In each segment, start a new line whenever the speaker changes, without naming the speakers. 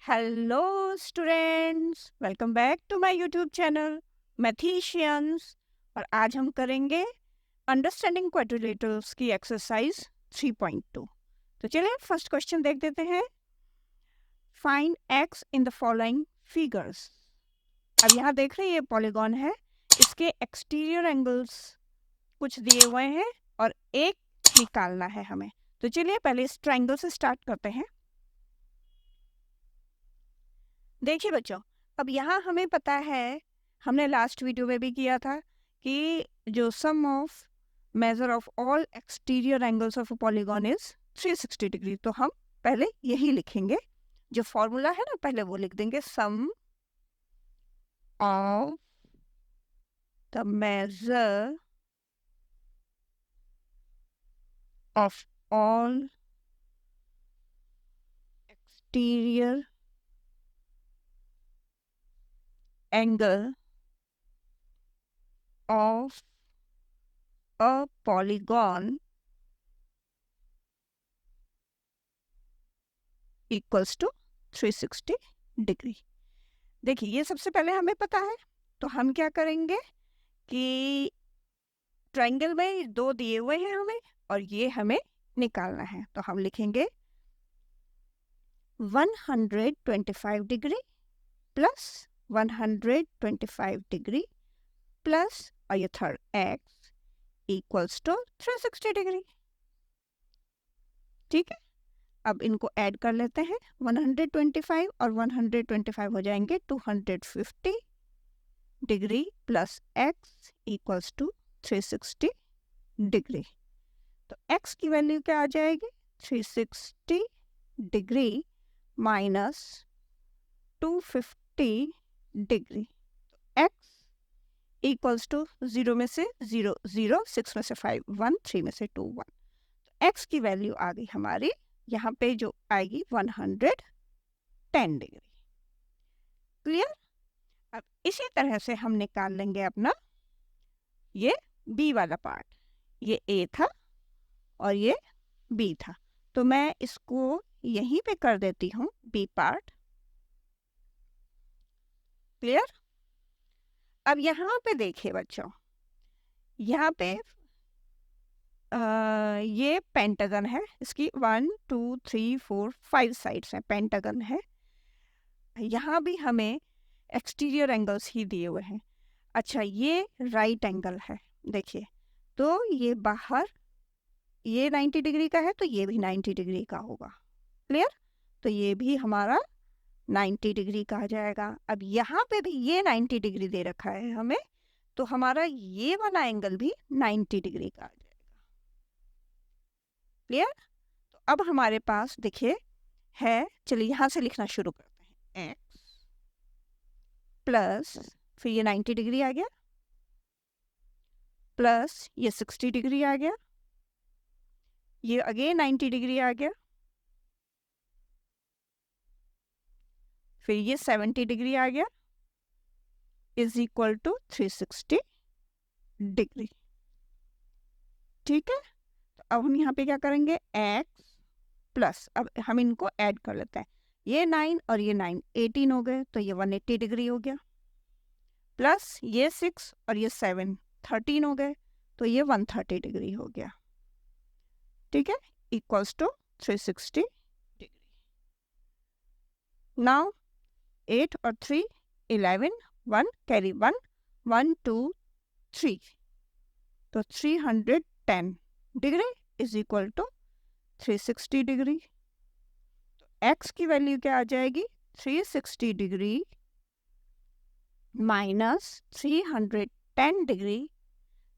Hello students, welcome back to my YouTube channel Mathicians. और आज हम करेंगे अंडरस्टैंडिंग क्वाड्रिलेटरल्स की एक्सरसाइज 3.2। तो चलिए फर्स्ट क्वेश्चन देख देते हैं। Find x in the following figures. अब यहाँ देख रहे हैं ये पॉलीगॉन है, इसके एक्सटीरियर एंगल्स कुछ दिए हुए हैं और एक निकालना है हमें। तो चलिए पहले इस ट्रायंगल से स्टार्ट करते हैं। देखिए बच्चों, अब यहाँ हमें पता है, हमने लास्ट वीडियो में भी किया था कि जो sum of measure of all exterior angles of a polygon is 360 degree. तो हम पहले यही लिखेंगे, जो फॉर्मूला है ना पहले वो लिख देंगे। Sum of the measure of all exterior angle of a polygon equals to 360 degree. देखिए ये सबसे पहले हमें पता है, तो हम क्या करेंगे कि ट्रायंगल में दो दिए हुए हैं हमें और ये हमें निकालना है। तो हम लिखेंगे 125 डिग्री प्लस 125 डिग्री प्लस और ये third x equals to 360 degree. ठीक है, अब इनको ऐड कर लेते हैं। 125 और 125 हो जाएंगे 250 degree plus x equals to 360 degree. तो x की वैल्यू क्या आ जाएगी? 360 डिग्री माइनस 250 डिग्री। तो x इक्वल्स टू 0 में से 0 0, 6 में से 5 1, 3 में से 2 1। तो x की वैल्यू आ गई हमारी यहाँ पे जो आएगी 110 डिग्री। क्लियर? अब इसी तरह से हम निकाल लेंगे अपना ये b वाला पार्ट। ये a था और ये b था, तो मैं इसको यहीं पे कर देती हूँ b पार्ट। क्लियर? अब यहाँ पे देखिए बच्चों, यहाँ पे ये पेंटागन है, इसकी 1 2 3 4 5 साइड्स हैं, पेंटागन है। यहाँ भी हमें एक्सटीरियर एंगल्स ही दिए हुए हैं। अच्छा, ये राइट एंगल है, देखिए, तो ये बाहर ये 90 डिग्री का है तो ये भी 90 डिग्री का होगा। क्लियर? तो ये भी हमारा 90 डिग्री का आ जाएगा। अब यहाँ पे भी ये 90 डिग्री दे रखा है हमें, तो हमारा ये वाला एंगल भी 90 डिग्री का आ जाएगा। क्लियर? तो अब हमारे पास देखिए है, चलिए यहाँ से लिखना शुरू करते हैं। x प्लस फिर ये 90 डिग्री आ गया, प्लस ये 60 डिग्री आ गया, ये अगेन 90 डिग्री आ गया, फिर ये 70 डिग्री आ गया, इज इक्वल टू 360 डिग्री। ठीक है, तो अब हम यहाँ पे क्या करेंगे, x प्लस, अब हम इनको ऐड कर लेते हैं। ये 9 और ये 9 18 हो गए, तो ये 180 डिग्री हो गया, प्लस ये 6 और ये 7 13 हो गए, तो ये 130 डिग्री हो गया। ठीक है, इक्वल्स टू 360 डिग्री। नाउ 8 और 3 11, 1 कैरी 1 1 2 3, तो 310 degree is equal to 360 degree. तो x की वैल्यू क्या आ जाएगी? 360 डिग्री माइनस 310 डिग्री।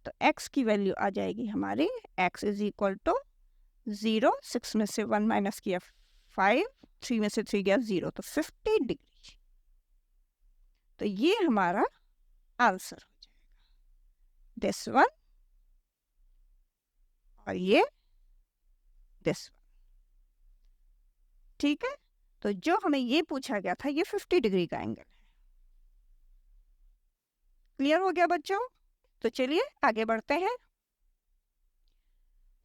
तो x की वैल्यू आ जाएगी हमारी, x इज इक्वल टू 0, 6 में से 1 माइनस किया 5, 3 में से 3 गया 0, तो 50 डिग्री। तो ये हमारा आंसर हो जाएगा, दिस वन और ये दिस वन। ठीक है, तो जो हमें ये पूछा गया था ये 50 डिग्री का एंगल है। क्लियर हो गया बच्चों? तो चलिए आगे बढ़ते हैं।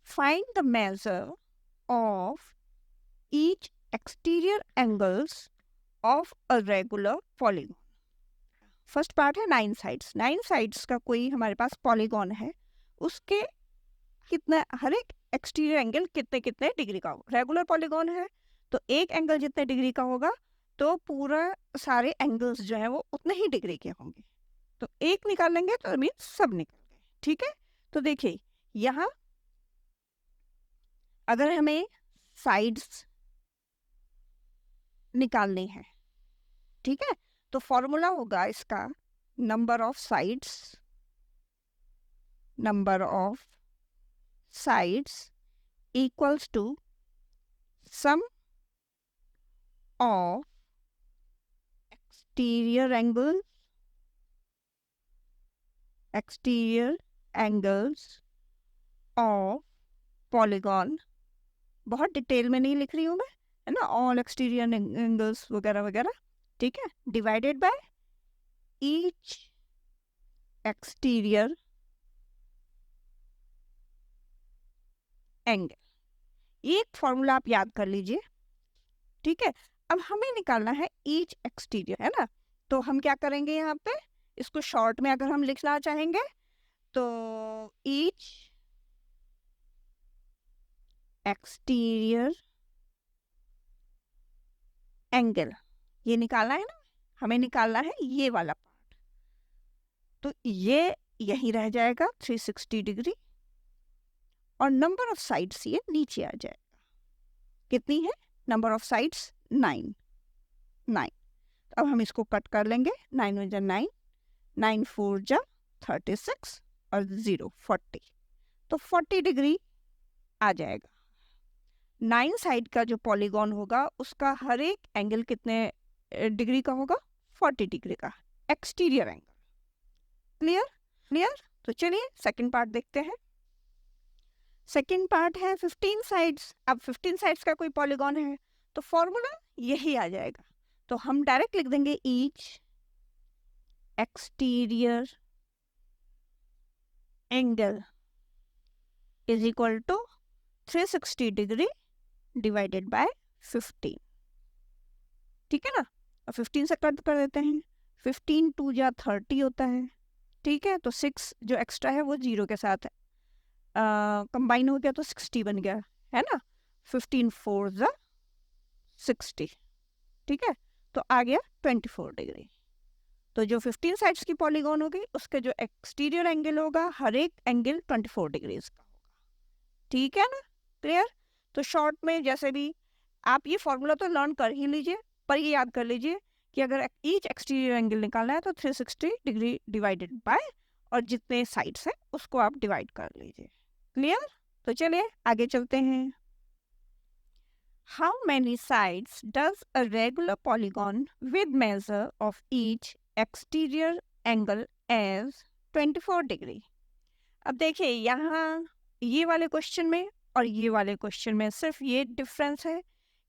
Find the measure of each exterior angles of a regular polygon. First part है 9 साइड्स। 9 साइड्स का कोई हमारे पास पॉलीगॉन है, उसके कितना, हर एक एक्सटीरियर एंगल कितने कितने डिग्री का होगा। रेगुलर पॉलीगॉन है तो एक एंगल जितने डिग्री का होगा तो पूरा सारे एंगल्स जो है वो उतने ही डिग्री के होंगे। तो एक निकाल लेंगे तो मीन सब निकल गए। ठीक है, तो देखिए यहाँ अगर हमें साइड्स निकालनी है, ठीक है, तो फॉर्मूला होगा इसका number of sides equals to sum of exterior angles of polygon। बहुत डिटेल में नहीं लिख रही हूँ मैं, है ना, ऑल एक्सटीरियर एंगल्स वगैरह वगैरह, ठीक है, divided by each exterior angle. एक फॉर्मूला आप याद कर लीजिए, ठीक है। अब हमें निकालना है ईच एक्सटीरियर, है ना, तो हम क्या करेंगे यहाँ पे, इसको शॉर्ट में अगर हम लिखना चाहेंगे तो ईच एक्सटीरियर एंगल, ये निकालना है ना, हमें निकालना है ये वाला पार्ट, तो ये यही रह जाएगा 360 डिग्री, और नंबर ऑफ साइड्स ये नीचे आ जाएगा। कितनी है नंबर ऑफ साइड्स? 9। अब हम इसको कट कर लेंगे, 9 में 9, 9 4 जा 36 और 0 40, तो 40 डिग्री आ जाएगा। 9 साइड का जो पॉलीगॉन होगा उसका हर एक एंगल कितने डिग्री का होगा? 40 डिग्री का एक्सटीरियर एंगल। क्लियर? तो चलिए सेकंड पार्ट देखते हैं। सेकंड पार्ट है 15 साइड्स। अब 15 साइड्स का कोई पॉलीगॉन है तो फॉर्मूला यही आ जाएगा, तो हम डायरेक्ट लिख देंगे each exterior angle is equal to 360 degree divided by 15। ठीक है ना, और 15 से कट कर देते हैं, 15 2 जा 30 होता है, ठीक है, तो 6 जो एक्स्ट्रा है वो 0 के साथ कंबाइन हो गया तो 60 बन गया, है ना, 15 4 जा 60, ठीक है, तो आ गया 24 डिग्री। तो जो 15 साइड्स की पॉलीगॉन होगी उसके जो एक्सटीरियर एंगल होगा हर एक एंगल 24 डिग्रीज का होगा। ठीक है ना, क्लियर? तो शॉर्ट में जैसे भी आप ये फॉर्मूला तो लर्न कर ही लीजिए, पर ये याद कर लीजिए कि अगर ईच एक्सटीरियर एंगल निकालना है तो 360 डिग्री डिवाइडेड बाय और जितने साइड्स हैं उसको आप डिवाइड कर लीजिए। क्लियर? तो चलिए आगे चलते हैं। How many sides does a regular polygon with measure of each exterior angle as 24 degree? अब देखिए यहाँ ये वाले क्वेश्चन में और ये वाले क्वेश्चन में सिर्फ ये डिफरेंस है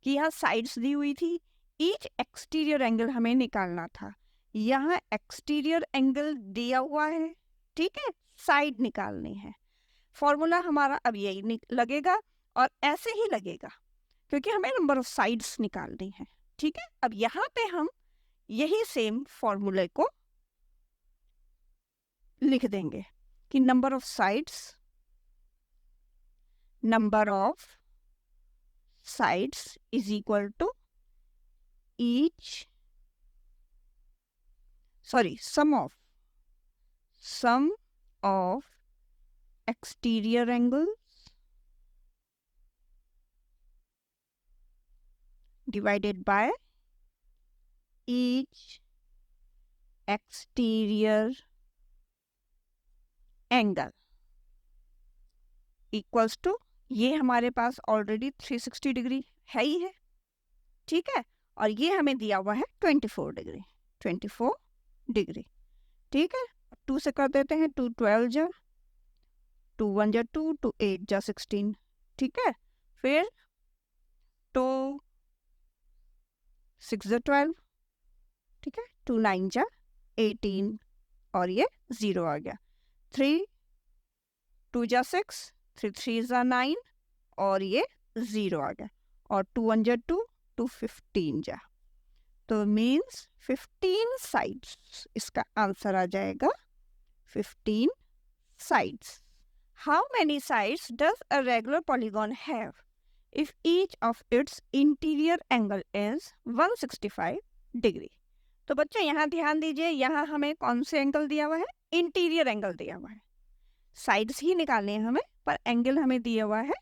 कि यहाँ साइड्स दी हुई थी, ईच एक्सटीरियर एंगल हमें निकालना था, यहाँ एक्सटीरियर एंगल दिया हुआ है, ठीक है, साइड निकालनी है। फॉर्मूला हमारा अब यही लगेगा और ऐसे ही लगेगा क्योंकि हमें नंबर ऑफ साइड्स निकालनी है। ठीक है, अब यहाँ पे हम यही सेम फॉर्मूले को लिख देंगे कि number of sides is equal to sum of exterior angles divided by each exterior angle equals to, ये हमारे पास ऑलरेडी 360 डिग्री है ही है, ठीक है, और ये हमें दिया हुआ है 24 डिग्री, ठीक है, 2 से कर देते हैं, 2 12 जा 2 1 जा 2 2 8 जा 16, ठीक है, फिर 2 6 जा 12, ठीक है, 2 9 जा 18 और ये 0 आ गया, 3 2 जा 6 3 3 जा 9 और ये 0 आ गया, और 2 1 जा 2 2 15 जा, तो मीन्स 15 साइड्स, इसका आंसर आ जाएगा 15 sides. How many sides does a regular polygon have if each of its interior angle is 165 degree? तो बच्चों यहाँ ध्यान दीजिए, यहाँ हमें कौन से एंगल दिया हुआ है? इंटीरियर एंगल दिया हुआ है। साइड्स ही निकालने हैं हमें, पर एंगल हमें दिया हुआ है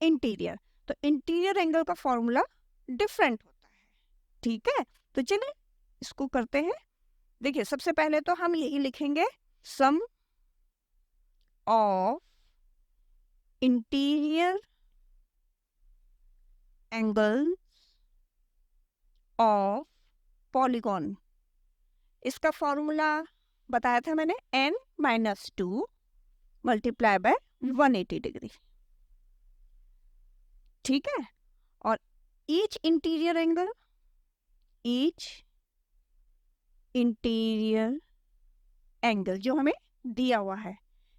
इंटीरियर। तो इंटीरियर एंगल का फॉर्मूला डिफरेंट होता है, ठीक है? तो चलिए इसको करते हैं। देखिए सबसे पहले तो हम यही लिखेंगे, सम of interior angles of polygon। इसका फॉर्मूला बताया था मैंने, n-2 मल्टीप्लाई बाय 180 डिग्री, ठीक है? और ईच इंटीरियर एंगल जो हमें दिया हुआ है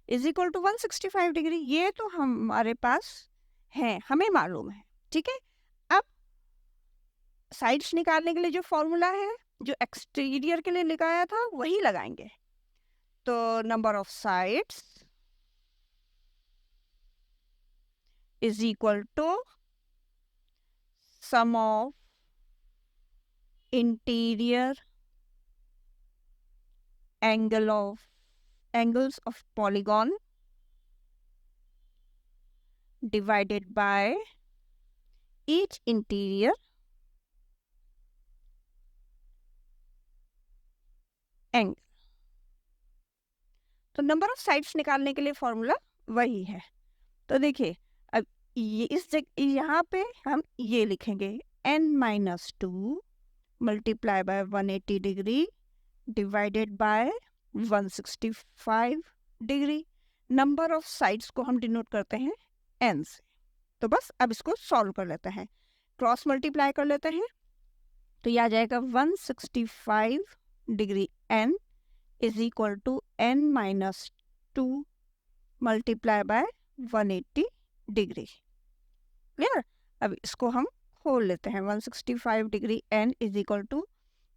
इज इक्वल टू 165 डिग्री। ये तो हमारे पास है, हमें मालूम है, ठीक है? अब साइड्स निकालने के लिए जो फॉर्मूला है, जो एक्सटीरियर के लिए लगाया था, वही लगाएंगे। तो number of sides is equal to sum of interior angles of polygon divided by each interior angle। तो नंबर ऑफ साइड्स निकालने के लिए फॉर्मूला वही है। तो देखिए अब ये इस जगह यहाँ पे हम ये लिखेंगे, n-2 multiply by 180 degree divided bye 165 degree. Number of sides को हम डिनोट करते हैं n से। तो बस अब इसको सॉल्व कर लेते हैं, क्रॉस मल्टीप्लाई कर लेते हैं, तो यह आ जाएगा 165 degree n is equal to n-2 multiply by 180 degree. Clear? अब इसको हम खोल लेते हैं, 165 degree n is equal to,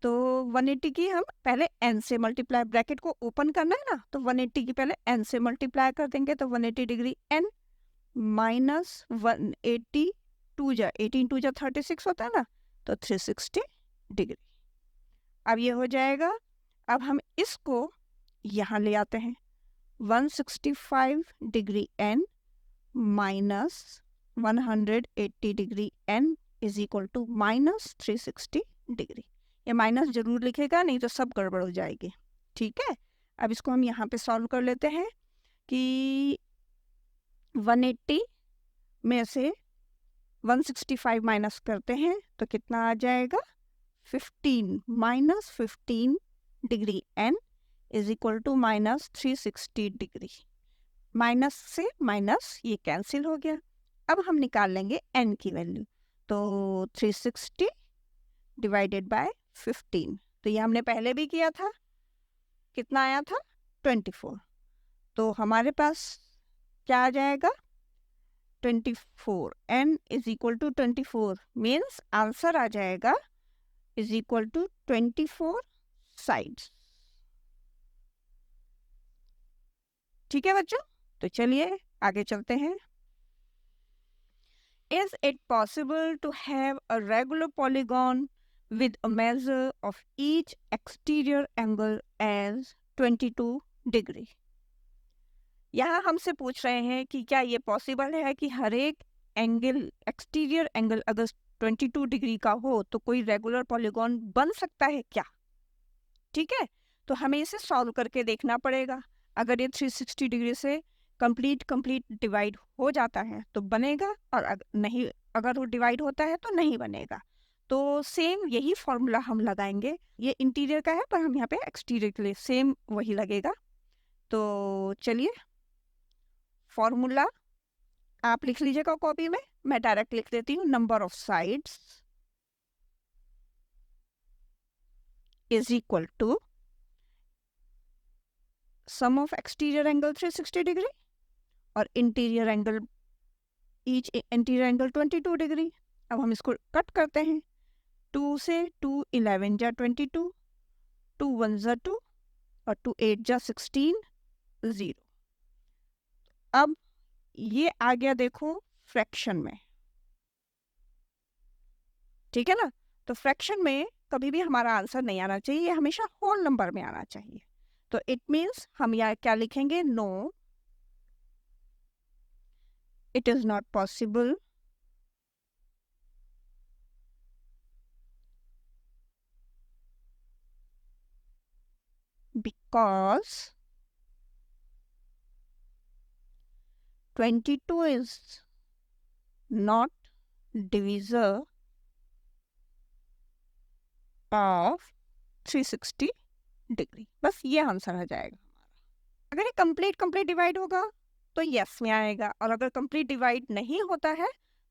तो 180 की हम पहले n से मल्टीप्लाई, ब्रैकेट को ओपन करना है ना, तो 180 की पहले n से मल्टीप्लाई कर देंगे, तो 180 डिग्री n माइनस 180 2 जा 18 2 जा 36 होता है ना, तो 360 डिग्री। अब ये हो जाएगा। अब हम इसको यहाँ ले आते हैं, 165 degree n minus 180 degree n is equal to minus 360 degree. ये माइनस जरूर लिखेगा, नहीं तो सब गड़बड़ हो जाएगी, ठीक है? अब इसको हम यहाँ पे सॉल्व कर लेते हैं कि 180 में से 165 माइनस करते हैं तो कितना आ जाएगा, 15 minus 15 degree n is equal to minus 360 degree. Minus से माइनस ये कैंसिल हो गया। अब हम निकाल लेंगे n की वैल्यू, तो 360 डिवाइडेड बाय 15, तो ये हमने पहले भी किया था, कितना आया था 24। तो हमारे पास क्या आ जाएगा 24, n is equal to 24 means answer आ जाएगा इज इक्वल टू 24 साइड्स। ठीक है बच्चों, तो चलिए आगे चलते हैं। Is it possible to have a regular polygon with a measure of each exterior angle as 22 degree? यहाँ हमसे पूछ रहे हैं कि क्या ये पॉसिबल है कि हर एक एंगल, एक्सटीरियर एंगल अगर 22 डिग्री का हो तो कोई रेगुलर पॉलीगॉन बन सकता है क्या? ठीक है, तो हमें इसे सॉल्व करके देखना पड़ेगा। अगर ये 360 डिग्री से कंप्लीट डिवाइड हो जाता है तो बनेगा, और अगर वो डिवाइड होता है तो नहीं बनेगा। तो सेम यही फॉर्मूला हम लगाएंगे। ये इंटीरियर का है पर हम यहाँ पे एक्सटीरियर के लिए सेम वही लगेगा। तो चलिए फॉर्मूला आप लिख लीजिएगा कॉपी में, मैं डायरेक्ट लिख देती हूँ। Number of sides is equal to sum of exterior angle 360 degree और इंटीरियर एंगल 22 डिग्री। अब हम इसको कट करते हैं, 2 से 2 11 जा 22, 2 1 जा 2 और 2 8 जा 16, 0। अब ये आ गया देखो फ्रैक्शन में, ठीक है ना। तो फ्रैक्शन में कभी भी हमारा आंसर नहीं आना चाहिए, ये हमेशा होल नंबर में आना चाहिए। तो इट मीन्स हम यहाँ क्या लिखेंगे, no it is not possible because 22 is not divisor of 360 degree. बस ये आंसर आ जाएगा हमारा। अगर ये कंप्लीट डिवाइड होगा तो यस में आएगा, और अगर कंप्लीट डिवाइड नहीं होता है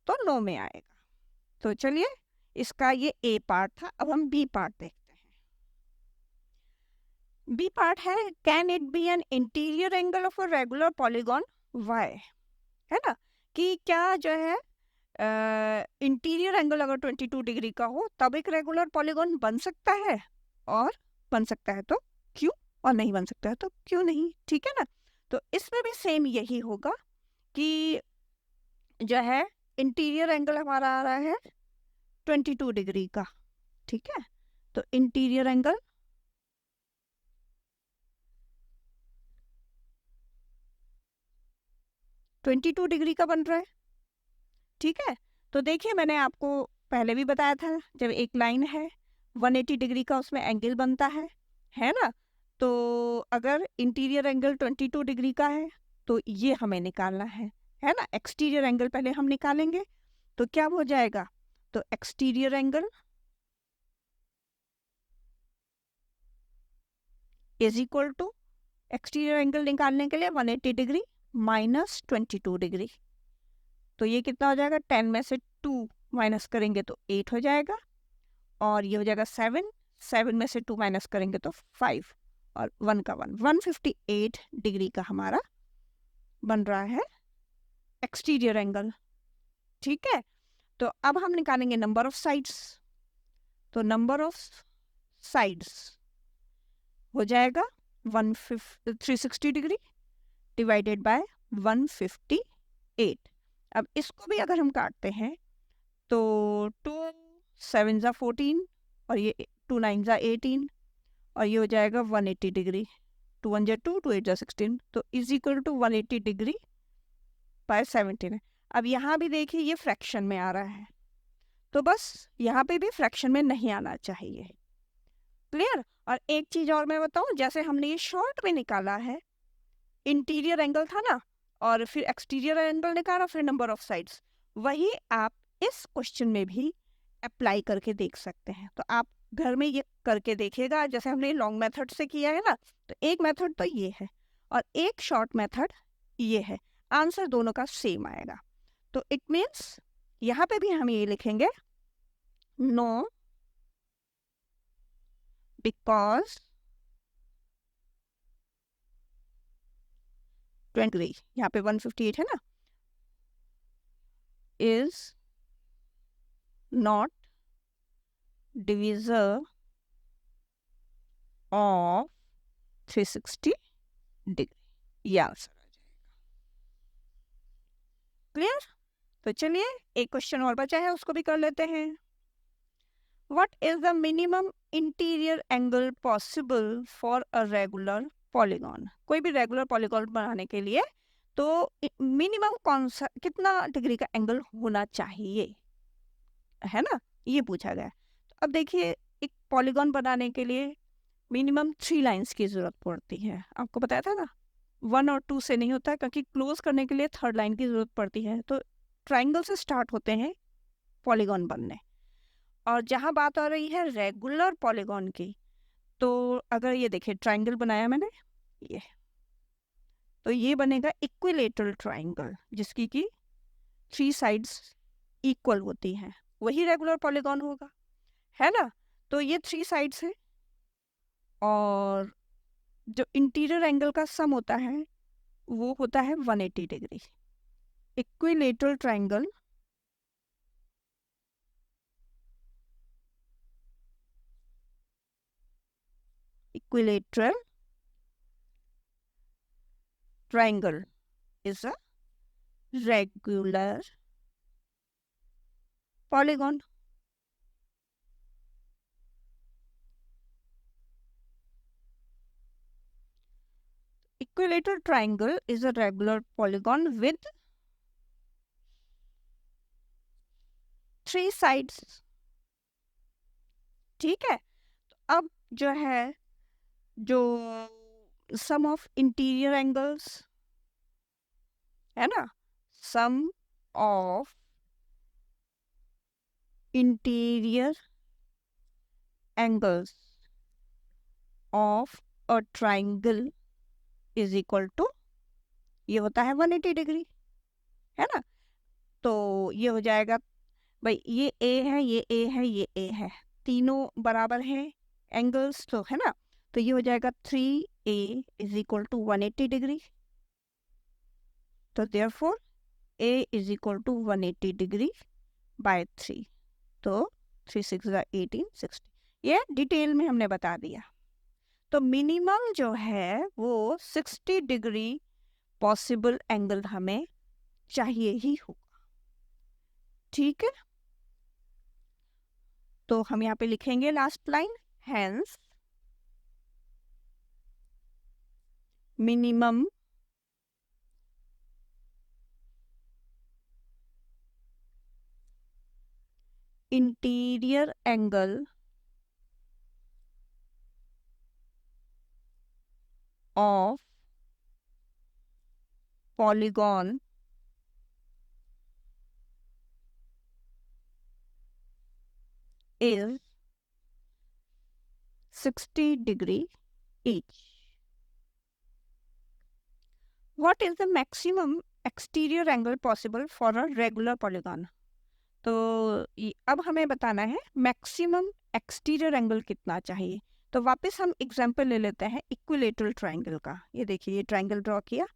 तो नो में आएगा। तो चलिए, इसका ये ए पार्ट था, अब हम बी पार्ट देखते हैं। बी पार्ट है, can it be an interior angle of a regular polygon why, है ना, कि क्या जो है इंटीरियर एंगल अगर 22 डिग्री का हो तब एक रेगुलर पॉलीगॉन बन सकता है, और बन सकता है तो क्यों, और नहीं बन सकता है तो क्यों नहीं, ठीक है ना। तो इसमें भी सेम यही होगा कि जो है इंटीरियर एंगल हमारा आ रहा है 22 डिग्री का, ठीक है। तो इंटीरियर एंगल 22 डिग्री का बन रहा है, ठीक है। तो देखिए, मैंने आपको पहले भी बताया था, जब एक लाइन है 180 डिग्री का उसमें एंगल बनता है ना। तो अगर इंटीरियर एंगल 22 डिग्री का है तो ये हमें निकालना है ना। एक्सटीरियर एंगल पहले हम निकालेंगे, तो क्या हो जाएगा, तो exterior angle is equal to, exterior angle निकालने के लिए 180 डिग्री माइनस 22 डिग्री, तो ये कितना हो जाएगा, 10 में से 2 माइनस करेंगे तो 8 हो जाएगा, और ये हो जाएगा 7, 7 में से 2 माइनस करेंगे तो 5, और 1 का 1, 158 डिग्री का हमारा बन रहा है एक्सटीरियर एंगल, ठीक है। तो अब हम निकालेंगे नंबर ऑफ साइड्स, तो नंबर ऑफ साइड्स हो जाएगा 360 डिग्री डिवाइडेड बाय 158। अब इसको भी अगर हम काटते हैं तो 2 7 जा 14, और ये 2 9 जा 18, और ये हो जाएगा 180 डिग्री, 2 1 जा 2, 2 8 जा 16, तो is equal to 180 degree by 17 है। अब यहाँ भी देखिए ये फ्रैक्शन में आ रहा है, तो बस यहाँ पे भी फ्रैक्शन में नहीं आना चाहिए, क्लियर। और एक चीज और मैं बताऊं, जैसे हमने ये शॉर्ट में निकाला है, इंटीरियर एंगल था ना, और फिर एक्सटीरियर एंगल निकाला, फिर नंबर ऑफ साइड्स, वही आप इस क्वेश्चन में भी अप्लाई करके देख सकते हैं। तो आप घर में ये करके देखिएगा, जैसे हमने लॉन्ग मेथड से किया है ना, तो एक मेथड तो ये है और एक शॉर्ट मेथड ये है, आंसर दोनों का सेम आएगा। तो इट मीन्स यहाँ पे भी हम ये लिखेंगे, नो बिकॉज 20, यहाँ पे 158 है ना, is not divisor of 360 degree, ये आंसर आ जाएगा, क्लियर। तो चलिए एक क्वेश्चन और बचा है, उसको भी कर लेते हैं। What is the minimum interior angle possible for a regular polygon, कोई भी रेगुलर पॉलीगॉन बनाने के लिए तो मिनिमम कौन सा, कितना डिग्री का एंगल होना चाहिए, है ना, ये पूछा गया। तो अब देखिए, एक पॉलीगॉन बनाने के लिए मिनिमम 3 लाइंस की जरूरत पड़ती है, आपको बताया था ना, 1 और 2 से नहीं होता है, क्योंकि क्लोज करने के लिए 3rd लाइन की जरूरत पड़ती है। तो ट्राइंगल से स्टार्ट होते हैं पॉलीगॉन बनने, और जहां बात आ रही है रेगुलर पॉलीगॉन की, तो अगर ये देखिए ट्राइंगल बनाया मैंने, ये तो ये बनेगा इक्विलेटरल ट्राइंगल, जिसकी की 3 साइड्स इक्वल होती हैं, वही रेगुलर पॉलीगॉन होगा, है ना। तो ये 3 साइड्स है, और जो इंटीरियर एंगल का सम होता है वो होता है 180 degree. Equilateral triangle equilateral triangle is a regular polygon. Equilateral triangle is a regular polygon with 3 sides. ठीक है, अब जो है जो सम ऑफ इंटीरियर एंगल्स है ना, sum of interior angles of a triangle is equal to, ये होता है 180 डिग्री, है ना। तो ये हो जाएगा भाई, ये ए है, ये ए है, ये ए है, तीनों बराबर है एंगल्स, तो है ना। तो ये हो जाएगा 3A is equal to 180 degree. तो therefore A is equal to 180 degree by 3। तो 3 6 18 60, ये डिटेल में हमने बता दिया। तो मिनिमम जो है वो 60 डिग्री पॉसिबल एंगल हमें चाहिए ही होगा, ठीक है। तो हम यहाँ पे लिखेंगे last line, hence minimum interior angle of polygon is 60 degree each. What is the maximum exterior angle possible for a regular polygon? तो अब हमें बताना है मैक्सिमम एक्सटीरियर एंगल कितना चाहिए। तो वापस हम एग्जांपल ले लेते हैं इक्विलेटरल ट्रायंगल का। ये देखिए, ये ट्रायंगल ड्रॉ किया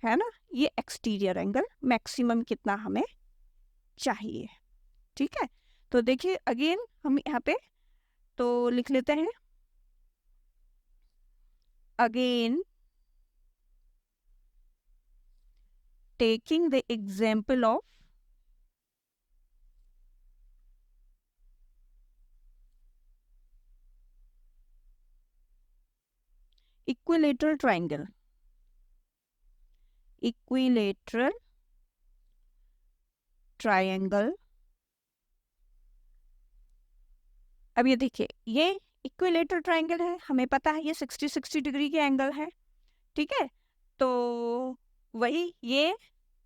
है ना, ये एक्सटीरियर एंगल मैक्सिमम कितना हमें चाहिए, ठीक है। तो देखिए अगेन हम यहाँ पे तो लिख लेते हैं, again taking the example of equilateral triangle, equilateral triangle। अब ये देखिए, ये इक्विलेटरल ट्रायंगल है, हमें पता है ये 60 डिग्री के एंगल है, ठीक है। तो वही ये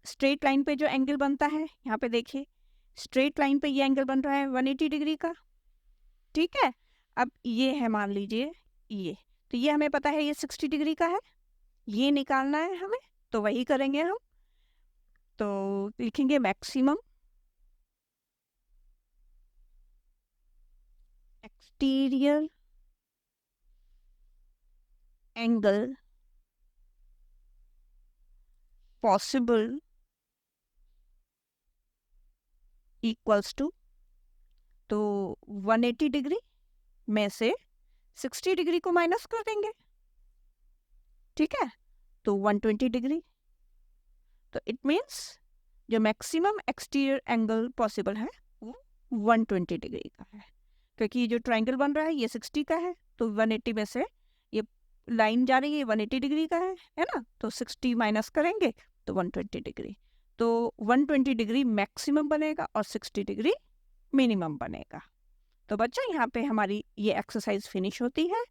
स्ट्रेट लाइन पे जो एंगल बनता है, यहाँ पे देखिए स्ट्रेट लाइन पे ये एंगल बन रहा है 180 डिग्री का, ठीक है। अब ये है, मान लीजिए ये, तो ये हमें पता है ये 60 डिग्री का है, ये निकालना है हमें, तो वही करेंगे हम। तो लिखेंगे maximum exterior angle possible equals to, तो 180 डिग्री में से 60 डिग्री को माइनस कर देंगे, ठीक है, तो 120 डिग्री। तो इट मीन्स जो मैक्सिमम एक्सटीरियर एंगल पॉसिबल है वो 120 डिग्री का है, क्योंकि जो ट्रायंगल बन रहा है ये 60 का है, तो 180 में से ये लाइन जा रही है 180 डिग्री का है ना। तो 60 माइनस करेंगे तो 120 डिग्री, तो 120 डिग्री मैक्सिमम बनेगा और 60 डिग्री मिनिमम बनेगा। तो बच्चों यहाँ पे हमारी ये एक्सरसाइज फिनिश होती है।